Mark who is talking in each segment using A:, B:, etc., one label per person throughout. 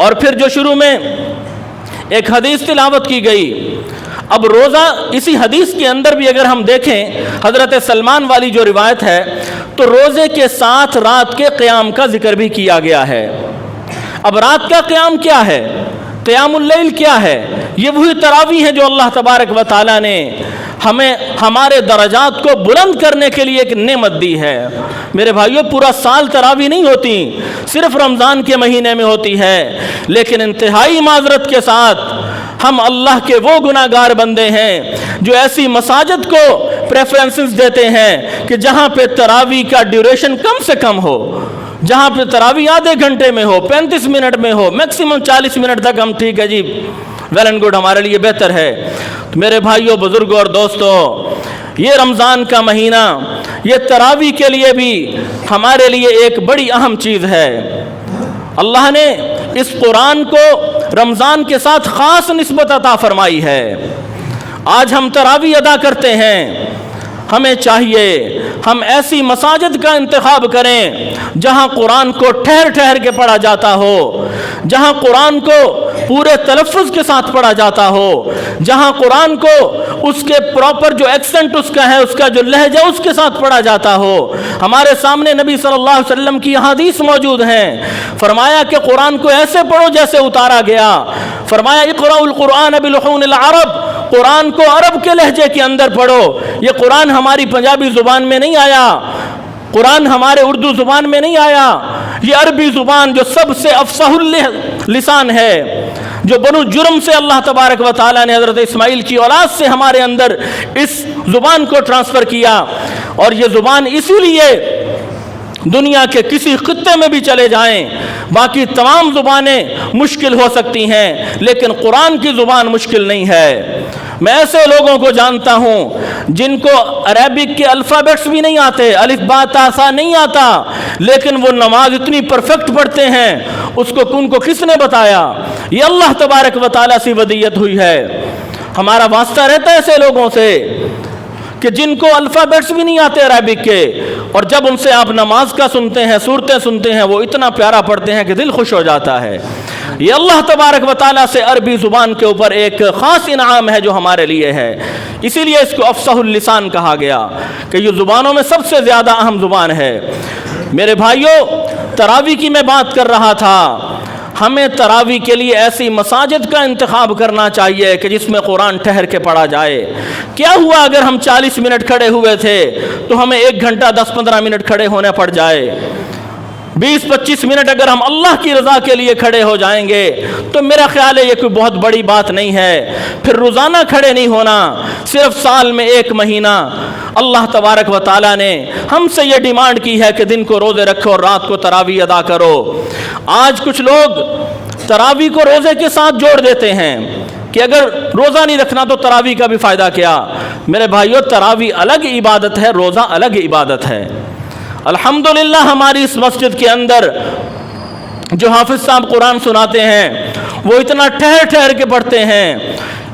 A: اور پھر جو شروع میں ایک حدیث تلاوت کی گئی، اب روزہ اسی حدیث کے اندر بھی اگر ہم دیکھیں حضرت سلمان والی جو روایت ہے تو روزے کے ساتھ رات کے قیام کا ذکر بھی کیا گیا ہے۔ اب رات کا قیام کیا ہے؟ قیام اللیل کیا ہے؟ یہ وہی تراویح ہے جو اللہ تبارک و تعالیٰ نے ہمیں ہمارے درجات کو بلند کرنے کے لیے ایک نعمت دی ہے۔ میرے بھائیو، پورا سال تراویح نہیں ہوتی، صرف رمضان کے مہینے میں ہوتی ہے، لیکن انتہائی معذرت کے ساتھ ہم اللہ کے وہ گناہگار بندے ہیں جو ایسی مساجد کو پریفرنسز دیتے ہیں کہ جہاں پہ تراویح کا ڈیوریشن کم سے کم ہو، جہاں پہ تراویح آدھے گھنٹے میں ہو، 35 منٹ میں ہو، میکسیمم 40 منٹ تک ہم ٹھیک ہے جی، ویل اینڈ گڈ، ہمارے لیے بہتر ہے۔ تو میرے بھائیوں، بزرگوں اور دوستوں، یہ رمضان کا مہینہ یہ تراویح کے لیے بھی ہمارے لیے ایک بڑی اہم چیز ہے۔ اللہ نے اس قرآن کو رمضان کے ساتھ خاص نسبت عطا فرمائی ہے۔ آج ہم تراویح ادا کرتے ہیں، ہمیں چاہیے ہم ایسی مساجد کا انتخاب کریں جہاں قرآن کو ٹھہر ٹھہر کے پڑھا جاتا ہو، جہاں قرآن کو پورے تلفظ کے ساتھ پڑھا جاتا ہو، جہاں قرآن کو اس کے پراپر جو ایکسنٹ اس کا ہے، اس کا جو لہجہ اس کے ساتھ پڑھا جاتا ہو۔ ہمارے سامنے نبی صلی اللہ علیہ وسلم کی احادیث موجود ہیں، فرمایا کہ قرآن کو ایسے پڑھو جیسے اتارا گیا، فرمایا اقرأوا القرآن بلحون العرب، قرآن کو عرب کے لہجے کے اندر پڑھو۔ یہ قرآن ہماری پنجابی زبان میں نہیں آیا، قرآن ہمارے اردو زبان میں نہیں آیا، یہ عربی زبان جو سب سے افصح اللسان ہے، جو بنو جرم سے اللہ تبارک و تعالیٰ نے حضرت اسماعیل کی اولاد سے ہمارے اندر اس زبان کو ٹرانسفر کیا، اور یہ زبان اسی لیے دنیا کے کسی خطے میں بھی چلے جائیں، باقی تمام زبانیں مشکل ہو سکتی ہیں لیکن قرآن کی زبان مشکل نہیں ہے۔ میں ایسے لوگوں کو جانتا ہوں جن کو عربک کے الفابیٹس بھی نہیں آتے، الف با تا سا نہیں آتا، لیکن وہ نماز اتنی پرفیکٹ پڑھتے ہیں، ان کو کس نے بتایا؟ یہ اللہ تبارک و تعالیٰ سے ودیت ہوئی ہے۔ ہمارا واسطہ رہتا ہے ایسے لوگوں سے کہ جن کو الفابیٹس بھی نہیں آتے عربک کے، اور جب ان سے آپ نماز کا سنتے ہیں، صورتیں سنتے ہیں، وہ اتنا پیارا پڑھتے ہیں کہ دل خوش ہو جاتا ہے۔ یہ اللہ تبارک و تعالیٰ سے عربی زبان کے اوپر ایک خاص انعام ہے جو ہمارے لیے ہے، اسی لیے اس کو افصح اللسان کہا گیا کہ یہ زبانوں میں سب سے زیادہ اہم زبان ہے۔ میرے بھائیوں، تراویح کی میں بات کر رہا تھا، ہمیں تراویح کے لیے ایسی مساجد کا انتخاب کرنا چاہیے کہ جس میں قرآن ٹھہر کے پڑھا جائے۔ کیا ہوا اگر ہم 40 منٹ کھڑے ہوئے تھے تو ہمیں 1 گھنٹہ 10-15 منٹ کھڑے ہونے پڑ جائے؟ 20-25 منٹ اگر ہم اللہ کی رضا کے لیے کھڑے ہو جائیں گے تو میرا خیال ہے یہ کوئی بہت بڑی بات نہیں ہے۔ پھر روزانہ کھڑے نہیں ہونا، صرف سال میں 1 مہینہ اللہ تبارک و تعالیٰ نے ہم سے یہ ڈیمانڈ کی ہے کہ دن کو روزے رکھو اور رات کو تراویح ادا کرو۔ آج کچھ لوگ تراویح کو روزے کے ساتھ جوڑ دیتے ہیں کہ اگر روزہ نہیں رکھنا تو تراویح کا بھی فائدہ کیا؟ میرے بھائیو، تراویح الگ عبادت ہے، روزہ الگ عبادت ہے۔ الحمدللہ ہماری اس مسجد کے اندر جو حافظ صاحب قرآن سناتے ہیں وہ اتنا ٹھہر ٹھہر کے پڑھتے ہیں،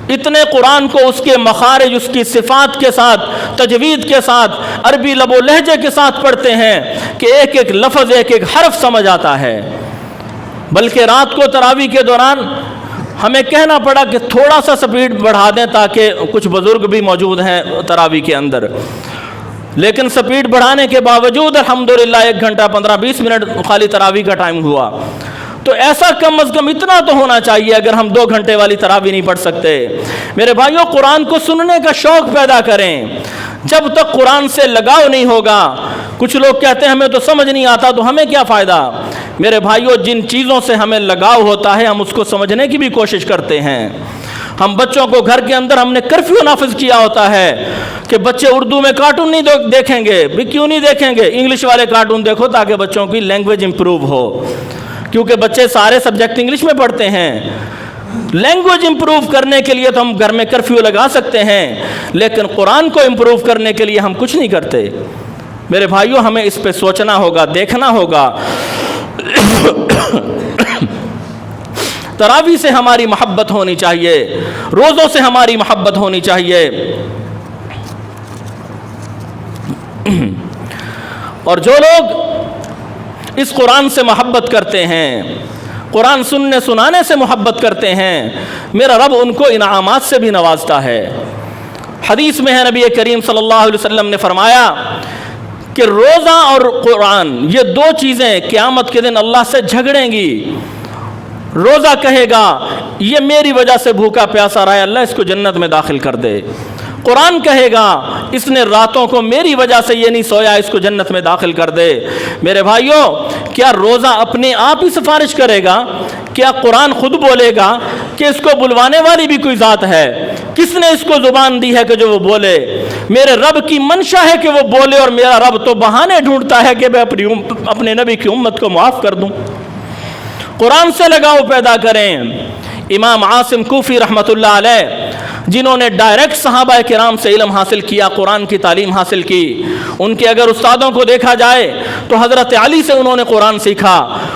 A: اتنے قرآن کو اس کے مخارج، اس کی صفات کے ساتھ، تجوید کے ساتھ، عربی لب و لہجے کے ساتھ پڑھتے ہیں کہ ایک ایک لفظ، ایک ایک حرف سمجھ آتا ہے۔ بلکہ رات کو تراویح کے دوران ہمیں کہنا پڑا کہ تھوڑا سا سپیڈ بڑھا دیں، تاکہ کچھ بزرگ بھی موجود ہیں تراویح کے اندر، لیکن سپیڈ بڑھانے کے باوجود الحمدللہ 1 گھنٹہ 15-20 منٹ خالی تراویح کا ٹائم ہوا۔ تو ایسا کم از کم اتنا تو ہونا چاہیے اگر ہم 2 گھنٹے والی تراویح نہیں پڑھ سکتے۔ میرے بھائیوں، قرآن کو سننے کا شوق پیدا کریں۔ جب تک قرآن سے لگاؤ نہیں ہوگا، کچھ لوگ کہتے ہیں ہمیں تو سمجھ نہیں آتا، تو ہمیں کیا فائدہ؟ میرے بھائیوں، جن چیزوں سے ہمیں لگاؤ ہوتا ہے ہم اس کو سمجھنے کی بھی کوشش کرتے ہیں۔ ہم بچوں کو گھر کے اندر ہم نے کرفیو نافذ کیا ہوتا ہے کہ بچے اردو میں کارٹون نہیں دیکھیں گے۔ بھی کیوں نہیں دیکھیں گے؟ انگلش والے کارٹون دیکھو تاکہ بچوں کی لینگویج امپروو ہو، کیونکہ بچے سارے سبجیکٹ انگلش میں پڑھتے ہیں۔ لینگویج امپروو کرنے کے لیے تو ہم گھر میں کرفیو لگا سکتے ہیں، لیکن قرآن کو امپروو کرنے کے لیے ہم کچھ نہیں کرتے۔ میرے بھائیوں، ہمیں اس پہ سوچنا ہوگا، دیکھنا ہوگا۔ تراویح سے ہماری محبت ہونی چاہیے، روزوں سے ہماری محبت ہونی چاہیے، اور جو لوگ اس قرآن سے محبت کرتے ہیں قرآن سننے سنانے سے محبت کرتے ہیں، میرا رب ان کو انعامات سے بھی نوازتا ہے۔ حدیث میں ہے، نبی کریم صلی اللہ علیہ وسلم نے فرمایا کہ روزہ اور قرآن یہ دو چیزیں قیامت کے دن اللہ سے جھگڑیں گی۔ روزہ کہے گا یہ میری وجہ سے بھوکا پیاسا رہا ہے، اللہ اس کو جنت میں داخل کر دے۔ قرآن کہے گا اس نے راتوں کو میری وجہ سے یہ نہیں سویا، اس کو جنت میں داخل کر دے۔ میرے بھائیوں، کیا روزہ اپنے آپ ہی سفارش کرے گا؟ کیا قرآن خود بولے گا کہ اس کو بلوانے والی بھی کوئی ذات ہے؟ کس نے اس کو زبان دی ہے کہ جو وہ بولے؟ میرے رب کی منشا ہے کہ وہ بولے، اور میرا رب تو بہانے ڈھونڈتا ہے کہ میں اپنے نبی کی امت کو معاف کر دوں۔ قرآن سے لگاؤ پیدا کریں۔ امام عاصم کوفی رحمۃ اللہ علیہ، جنہوں نے ڈائریکٹ صحابہ کرام سے علم حاصل کیا، قرآن کی تعلیم حاصل کی، ان کے اگر استادوں کو دیکھا جائے تو حضرت علی سے انہوں نے قرآن سیکھا،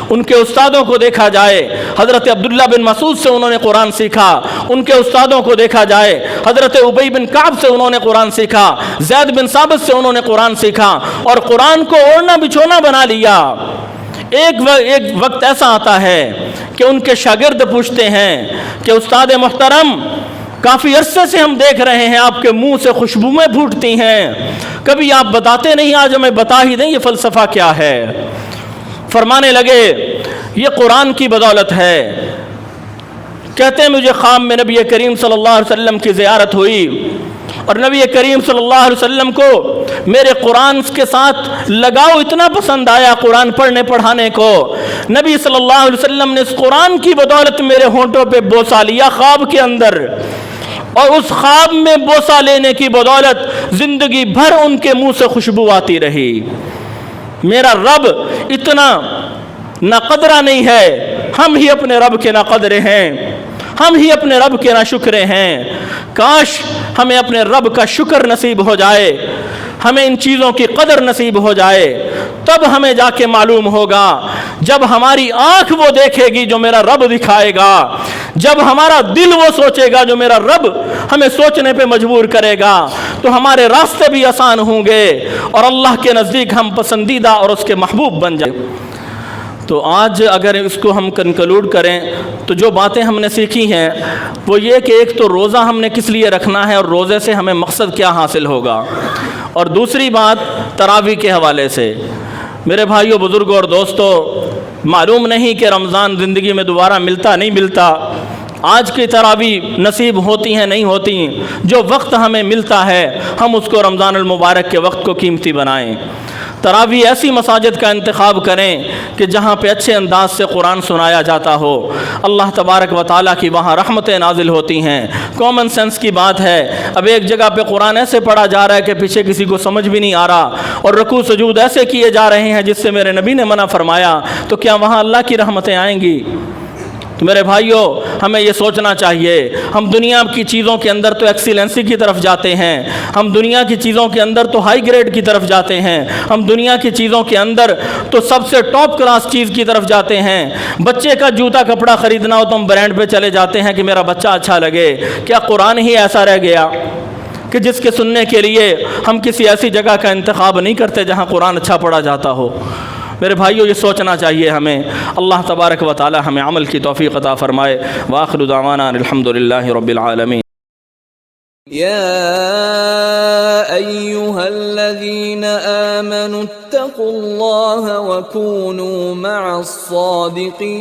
A: ان کے استادوں کو دیکھا جائے حضرت عبداللہ بن مسعود سے انہوں نے قرآن سیکھا، ان کے استادوں کو دیکھا جائے حضرت ابی بن کعب سے انہوں نے قرآن سیکھا، زید بن ثابت سے انہوں نے قرآن سیکھا، اور قرآن کو اوڑھنا بچھونا بنا لیا۔ ایک وقت ایسا آتا ہے کہ ان کے شاگرد پوچھتے ہیں کہ استاد محترم، کافی عرصے سے ہم دیکھ رہے ہیں آپ کے منہ سے خوشبوئیں پھوٹتی ہیں، کبھی آپ بتاتے نہیں، آج ہمیں بتا ہی دیں یہ فلسفہ کیا ہے۔ فرمانے لگے یہ قرآن کی بدولت ہے۔ کہتے ہیں مجھے خواب میں نبی کریم صلی اللہ علیہ وسلم کی زیارت ہوئی، اور نبی کریم صلی اللہ علیہ وسلم کو میرے قرآن کے ساتھ لگاؤ اتنا پسند آیا، قرآن پڑھنے پڑھانے کو۔ نبی صلی اللہ علیہ وسلم نے اس قرآن کی بدولت میرے ہونٹوں پہ بوسہ لیا خواب کے اندر، اور اس خواب میں بوسہ لینے کی بدولت زندگی بھر ان کے منہ سے خوشبو آتی رہی۔ میرا رب اتنا ناقدرہ نہیں ہے، ہم ہی اپنے رب کے ناقدرے ہیں، ہم ہی اپنے رب کے ناشکرے ہیں۔ کاش ہمیں اپنے رب کا شکر نصیب ہو جائے، ہمیں ان چیزوں کی قدر نصیب ہو جائے، تب ہمیں جا کے معلوم ہوگا۔ جب ہماری آنکھ وہ دیکھے گی جو میرا رب دکھائے گا، جب ہمارا دل وہ سوچے گا جو میرا رب ہمیں سوچنے پہ مجبور کرے گا، تو ہمارے راستے بھی آسان ہوں گے، اور اللہ کے نزدیک ہم پسندیدہ اور اس کے محبوب بن جائیں۔ تو آج اگر اس کو ہم کنکلوڈ کریں تو جو باتیں ہم نے سیکھی ہیں وہ یہ کہ ایک تو روزہ ہم نے کس لیے رکھنا ہے اور روزے سے ہمیں مقصد کیا حاصل ہوگا، اور دوسری بات تراویح کے حوالے سے۔ میرے بھائیوں، بزرگوں اور دوستوں، معلوم نہیں کہ رمضان زندگی میں دوبارہ ملتا نہیں ملتا، آج کی تراویح نصیب ہوتی ہیں نہیں ہوتی، جو وقت ہمیں ملتا ہے ہم اس کو رمضان المبارک کے وقت کو قیمتی بنائیں۔ تراویح ایسی مساجد کا انتخاب کریں کہ جہاں پہ اچھے انداز سے قرآن سنایا جاتا ہو، اللہ تبارک و تعالیٰ کی وہاں رحمتیں نازل ہوتی ہیں۔ کامن سینس کی بات ہے، اب ایک جگہ پہ قرآن ایسے پڑھا جا رہا ہے کہ پیچھے کسی کو سمجھ بھی نہیں آ رہا، اور رکوع سجود ایسے کیے جا رہے ہیں جس سے میرے نبی نے منع فرمایا، تو کیا وہاں اللہ کی رحمتیں آئیں گی؟ تو میرے بھائیوں، ہمیں یہ سوچنا چاہیے، ہم دنیا کی چیزوں کے اندر تو ایکسیلنسی کی طرف جاتے ہیں، ہم دنیا کی چیزوں کے اندر تو ہائی گریڈ کی طرف جاتے ہیں، ہم دنیا کی چیزوں کے اندر تو سب سے ٹاپ کلاس چیز کی طرف جاتے ہیں۔ بچے کا جوتا کپڑا خریدنا ہو تو ہم برانڈ پہ چلے جاتے ہیں کہ میرا بچہ اچھا لگے۔ کیا قرآن ہی ایسا رہ گیا کہ جس کے سننے کے لیے ہم کسی ایسی جگہ کا انتخاب نہیں کرتے جہاں قرآن اچھا پڑھا جاتا ہو؟ میرے بھائیوں، یہ سوچنا چاہیے ہمیں۔ اللہ تبارک و تعالی ہمیں عمل کی توفیق عطا فرمائے۔ وآخر دعوانا الحمدللہ رب العالمین۔
B: يا أيها الذين آمنوا اتقوا الله وكونوا مع الصادقين